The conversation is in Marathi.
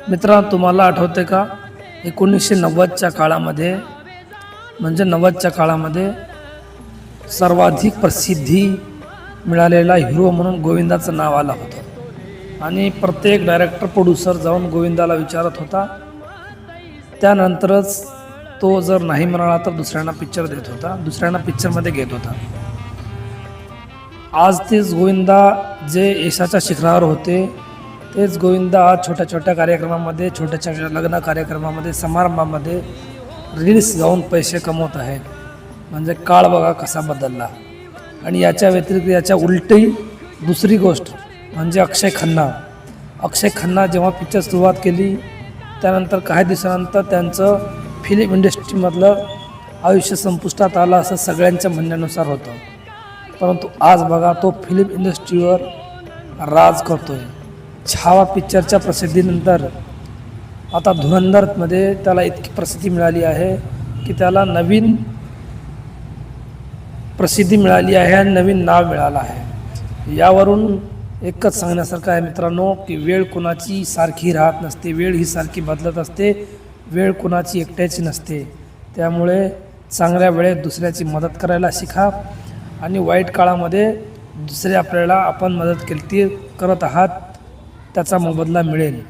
मित्रांनो, तुम्हाला आठवते का 1990च्या काळामध्ये म्हणजे 90च्या काळामध्ये सर्वाधिक प्रसिद्धी मिळालेला हिरो म्हणून गोविंदाचं नाव आलं होतं आणि प्रत्येक डायरेक्टर प्रोड्युसर जाऊन गोविंदाला विचारत होता. त्यानंतरच तो जर नाही म्हणाला तर दुसऱ्यांना पिक्चर देत होता, दुसऱ्यांना पिक्चरमध्ये घेत होता. आज तेच गोविंदा जे यशाच्या शिखरावर होते तेच गोविंदा आज छोट्या छोट्या कार्यक्रमामध्ये, छोट्या छोट्या लग्न कार्यक्रमामध्ये, समारंभामध्ये रील्स गाऊन पैसे कमवत आहेत. म्हणजे काळ बघा कसा बदलला. आणि याच्या व्यतिरिक्त याच्या उलटी दुसरी गोष्ट म्हणजे अक्षय खन्ना जेव्हा पिक्चर सुरुवात केली त्यानंतर काही दिवसानंतर त्यांचं फिल्म इंडस्ट्रीमधलं आयुष्य संपुष्टात आलं असं सगळ्यांच्या म्हणण्यानुसार होतं. परंतु आज बघा तो फिल्म इंडस्ट्रीवर राज करतोय. छावा पिक्चरच्या प्रसिद्धीनंतर आता धुरंधरमध्ये त्याला इतकी प्रसिद्धी मिळाली आहे की त्याला नवीन प्रसिद्धी मिळाली आहे आणि नवीन नाव मिळालं आहे. यावरून एकच सांगण्यासारखं आहे मित्रांनो की वेळ कोणाची सारखी राहत नसते, वेळ ही सारखी बदलत असते, वेळ कोणाची एकट्याची नसते. त्यामुळे चांगल्या वेळेत दुसऱ्याची मदत करायला शिका आणि वाईट काळामध्ये दुसरे आपल्याला आपण मदत केली ती करत आहात त्याचा मोबदला मिळेल.